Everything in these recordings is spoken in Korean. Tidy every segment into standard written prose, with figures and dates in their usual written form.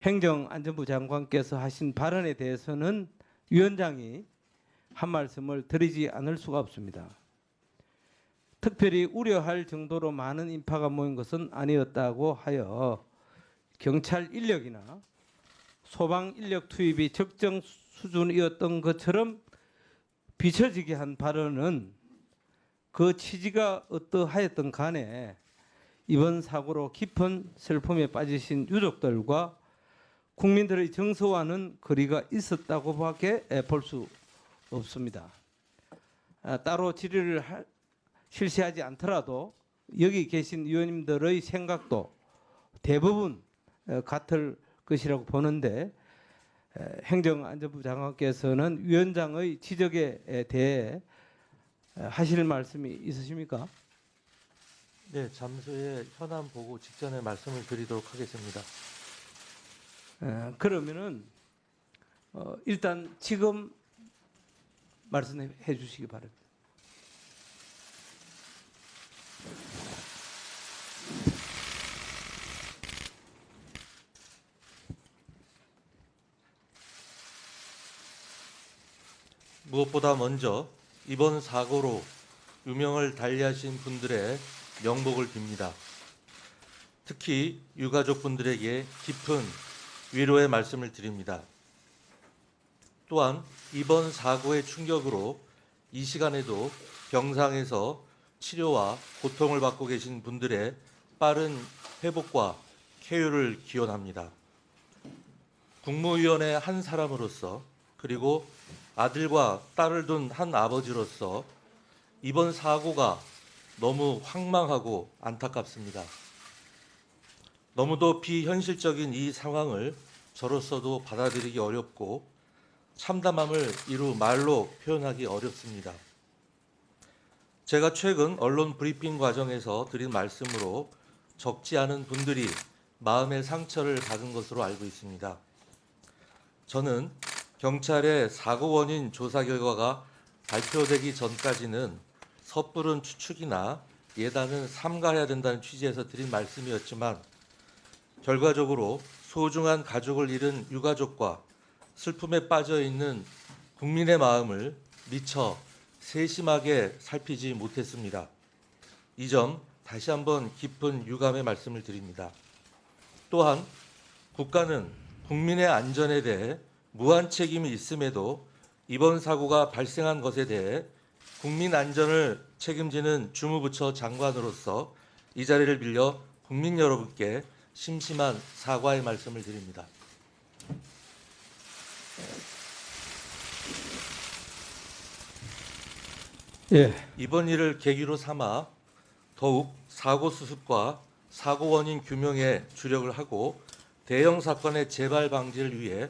행정안전부 장관께서 하신 발언에 대해서는 위원장이 한 말씀을 드리지 않을 수가 없습니다. 특별히 우려할 정도로 많은 인파가 모인 것은 아니었다고 하여 경찰 인력이나 소방 인력 투입이 적정 수준이었던 것처럼 비춰지게 한 발언은 그 취지가 어떠하였든 간에 이번 사고로 깊은 슬픔에 빠지신 유족들과 국민들의 정서와는 거리가 있었다고밖에 볼 수 없습니다. 따로 질의를 실시하지 않더라도 여기 계신 위원님들의 생각도 대부분 같을 것이라고 보는데 행정안전부 장관께서는 위원장의 지적에 대해 하실 말씀이 있으십니까? 네, 잠시 후에 현안 보고 직전에 말씀을 드리도록 하겠습니다. 그러면은 일단 지금 말씀해 주시기 바랍니다. 무엇보다 먼저 이번 사고로 유명을 달리하신 분들의 명복을 빕니다. 특히 유가족분들에게 깊은 위로의 말씀을 드립니다. 또한 이번 사고의 충격으로 이 시간에도 병상에서 치료와 고통을 받고 계신 분들의 빠른 회복과 쾌유를 기원합니다. 국무위원의 한 사람으로서 그리고 아들과 딸을 둔 한 아버지로서 이번 사고가 너무 황망하고 안타깝습니다. 너무도 비현실적인 이 상황을 저로서도 받아들이기 어렵고 참담함을 이루 말로 표현하기 어렵습니다. 제가 최근 언론 브리핑 과정에서 드린 말씀으로 적지 않은 분들이 마음의 상처를 받은 것으로 알고 있습니다. 저는 경찰의 사고 원인 조사 결과가 발표되기 전까지는 섣부른 추측이나 예단은 삼가해야 된다는 취지에서 드린 말씀이었지만 결과적으로 소중한 가족을 잃은 유가족과 슬픔에 빠져 있는 국민의 마음을 미처 세심하게 살피지 못했습니다. 이 점 다시 한번 깊은 유감의 말씀을 드립니다. 또한 국가는 국민의 안전에 대해 무한 책임이 있음에도 이번 사고가 발생한 것에 대해 국민 안전을 책임지는 주무부처 장관으로서 이 자리를 빌려 국민 여러분께 심심한 사과의 말씀을 드립니다. 이번 일을 계기로 삼아 더욱 사고 수습과 사고 원인 규명에 주력을 하고 대형 사건의 재발 방지를 위해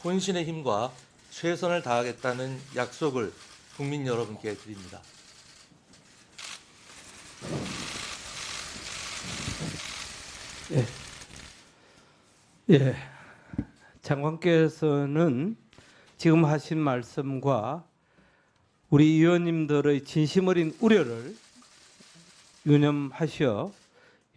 혼신의 힘과 최선을 다하겠다는 약속을 국민 여러분께 드립니다. 장관께서는 지금 하신 말씀과 우리 위원님들의 진심 어린 우려를 유념하셔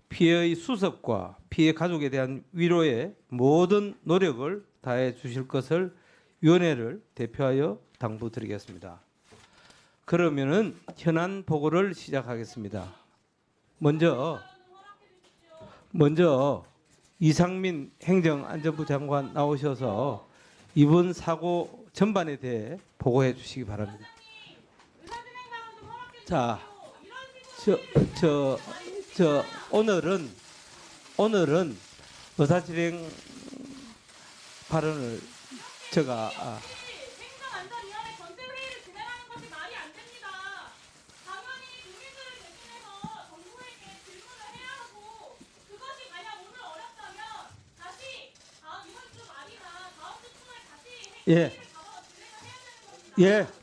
피해의 수습과 피해 가족에 대한 위로에 모든 노력을 다해 주실 것을 위원회를 대표하여 당부드리겠습니다. 그러면은 현안 보고를 시작하겠습니다. 먼저 이상민 행정안전부 장관 나오셔서 이번 사고 전반에 대해 보고해 주시기 바랍니다. 자, 오늘은 의사진행 발언을 제가 행정안전위원회 전체 회의를 진행하는 것이 말이 안 됩니다. 당연히 국민들을 대신해서 정부에게 질문을 해야 하고 그것이 만약 오늘 어렵다면 다시 이번 주 말이나 다음 주 초에 다시 회의를 잡아서 진행을 해야 되는 겁니다.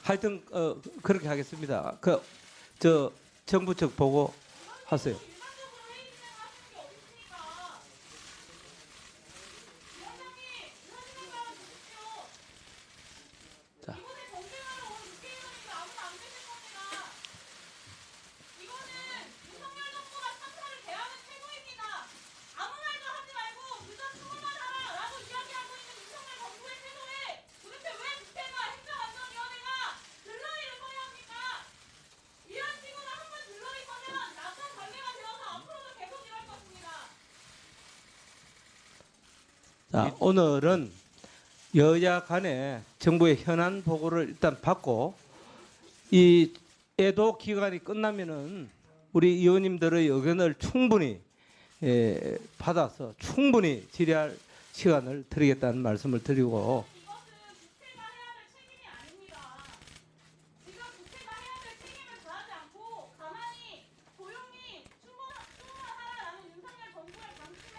하여튼 그렇게 하겠습니다. 정부 측 보고 하세요. 일반적으로 회의 진행하실 게 어디 있습니까? 위원장님, 의사진행 발언 주십시오. 자. 이번에 정쟁하러 온 국회의원인데 아무도 안 계실 겁니다. 이거는 윤석열 정부가 참사를 대하는 태도입니다. 아무 말도 하지 말고 의사 추모만 하세요. 자, 오늘은 여야 간에 정부의 현안 보고를 일단 받고 이 애도 기간이 끝나면은 우리 의원님들의 의견을 충분히 받아서 충분히 질의할 시간을 드리겠다는 말씀을 드리고 이것은 국회가 해야 될 책임이 아닙니다. 지금 국회가 해야 될 책임을 다하지 않고 가만히 조용히 충원하라라는 윤석열 정부의 방침에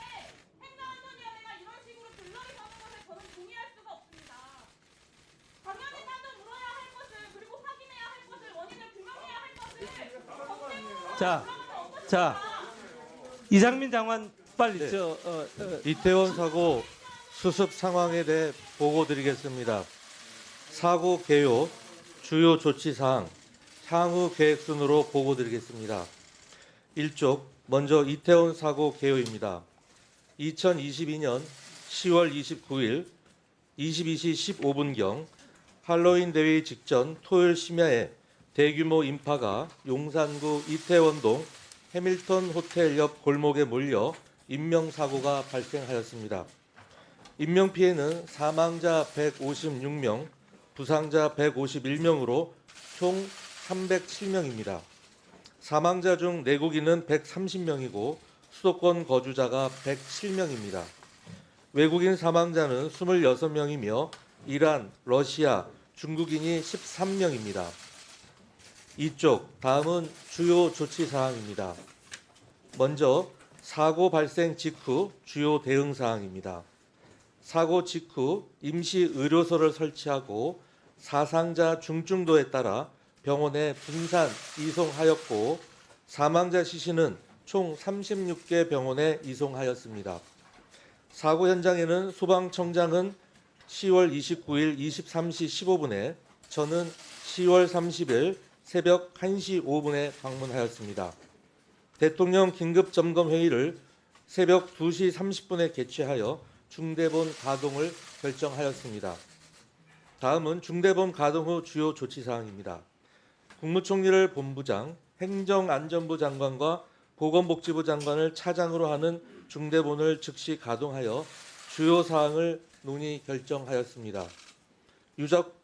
행정안전위원회가 이런 식으로 들러리 서는 것에 저는 동의할 수가 없습니다. 당연히 따져 물어야 할 것을 그리고 확인해야 할 것을 원인을 규명해야 할 것을 검증으로 자, 들어가면 어떻습니까? 자 이상민 장관 빨리 네. 이태원 이태원 사고 수습 상황에 대해 보고 드리겠습니다. 사고 개요, 주요 조치 사항, 향후 계획 순으로 보고 드리겠습니다. 1쪽 먼저 이태원 사고 개요입니다. 2022년 10월 29일 22시 15분경 할로윈 대회 직전 토요일 심야에 대규모 인파가 용산구 이태원동 해밀턴 호텔 옆 골목에 몰려 인명사고가 발생하였습니다. 인명피해는 사망자 156명, 부상자 151명으로 총 307명입니다. 사망자 중 내국인은 130명이고 수도권 거주자가 107명입니다. 외국인 사망자는 26명이며 이란, 러시아, 중국인이 13명입니다. 이쪽 다음은 주요 조치 사항입니다. 먼저 사고 발생 직후 주요 대응 사항입니다. 사고 직후 임시 의료소를 설치하고 사상자 중증도에 따라 병원에 분산 이송하였고 사망자 시신은 총 36개 병원에 이송하였습니다. 사고 현장에는 소방청장은 10월 29일 23시 15분에 저는 10월 30일 새벽 1시 5분에 방문하였습니다. 대통령 긴급점검회의를 새벽 2시 30분에 개최하여 중대본 가동을 결정하였습니다. 다음은 중대본 가동 후 주요 조치 사항입니다. 국무총리를 본부장, 행정안전부 장관과 보건복지부 장관을 차장으로 하는 중대본을 즉시 가동하여 주요 사항을 논의 결정하였습니다.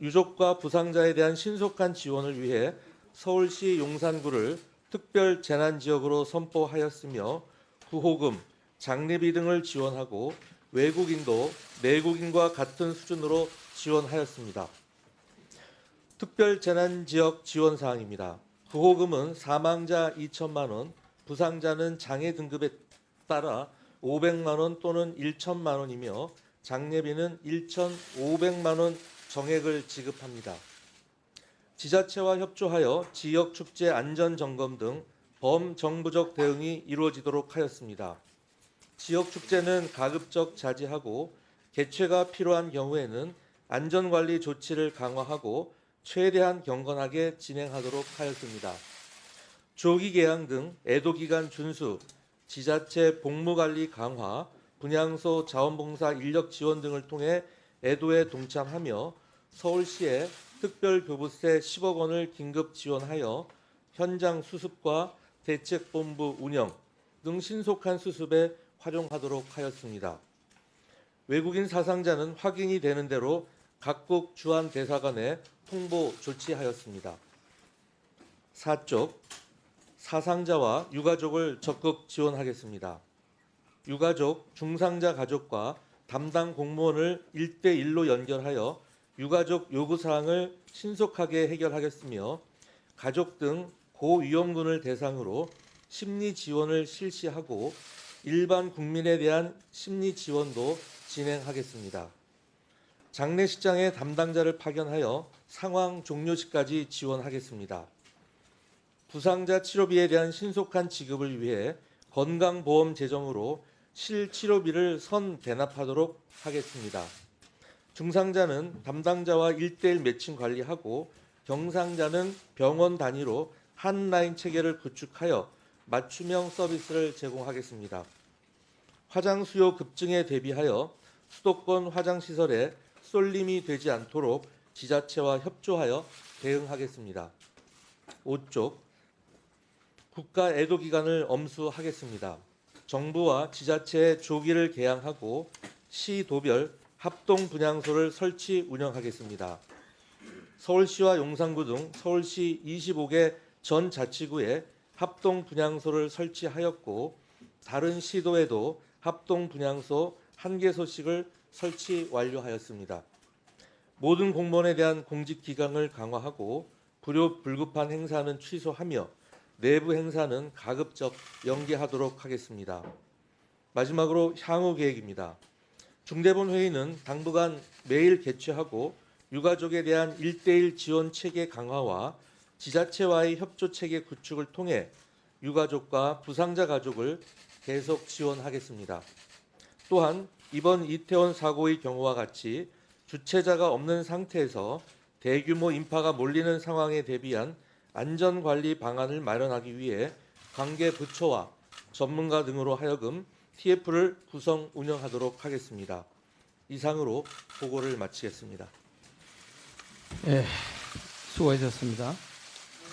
유족과 부상자에 대한 신속한 지원을 위해 서울시 용산구를 특별 재난 지역으로 선포하였으며 구호금, 장례비 등을 지원하고 외국인도 내국인과 같은 수준으로 지원하였습니다. 특별 재난 지역 지원 사항입니다. 구호금은 사망자 2천만 원, 부상자는 장애 등급에 따라 500만 원 또는 1천만 원이며 장례비는 1,500만 원 정액을 지급합니다. 지자체와 협조하여 지역 축제 안전 점검 등 범정부적 대응이 이루어지도록 하였습니다. 지역 축제는 가급적 자제하고 개최가 필요한 경우에는 안전관리 조치를 강화하고 최대한 경건하게 진행하도록 하였습니다. 조기 개항 등 애도 기간 준수, 지자체 복무관리 강화, 분향소 자원봉사 인력 지원 등을 통해 애도에 동참하며 서울시에 특별교부세 10억 원을 긴급 지원하여 현장 수습과 대책본부 운영 등 신속한 수습에 활용하도록 하였습니다. 외국인 사상자는 확인이 되는 대로 각국 주한 대사관에 통보 조치하였습니다. 4쪽 사상자와 유가족을 적극 지원하겠습니다. 유가족, 중상자 가족과 담당 공무원을 1대1로 연결하여 유가족 요구사항을 신속하게 해결하겠으며 가족 등 고위험군을 대상으로 심리 지원을 실시하고 일반 국민에 대한 심리 지원도 진행하겠습니다. 장례식장에 담당자를 파견하여 상황 종료 시까지 지원하겠습니다. 부상자 치료비에 대한 신속한 지급을 위해 건강보험 재정으로 실치료비를 선대납하도록 하겠습니다. 중상자는 담당자와 1대1 매칭 관리하고 경상자는 병원 단위로 한 라인 체계를 구축하여 맞춤형 서비스를 제공하겠습니다. 화장 수요 급증에 대비하여 수도권 화장시설에 쏠림이 되지 않도록 지자체와 협조하여 대응하겠습니다. 5쪽 국가 애도 기간을 엄수하겠습니다. 정부와 지자체의 조기를 개항하고 시도별 합동 분향소를 설치 운영하겠습니다. 서울시와 용산구 등 서울시 25개 전 자치구에 합동 분향소를 설치하였고 다른 시도에도 합동 분향소 1개소씩을 설치 완료하였습니다. 모든 공무원에 대한 공직 기강을 강화하고 불효불급한 행사는 취소하며 내부 행사는 가급적 연기하도록 하겠습니다. 마지막으로 향후 계획입니다. 중대본 회의는 당분간 매일 개최하고 유가족에 대한 1:1 지원 체계 강화와 지자체와의 협조 체계 구축을 통해 유가족과 부상자 가족을 계속 지원하겠습니다. 또한 이번 이태원 사고의 경우와 같이 주체자가 없는 상태에서 대규모 인파가 몰리는 상황에 대비한 안전관리 방안을 마련하기 위해 관계 부처와 전문가 등으로 하여금 TF를 구성 운영하도록 하겠습니다. 이상으로 보고를 마치겠습니다. 수고하셨습니다.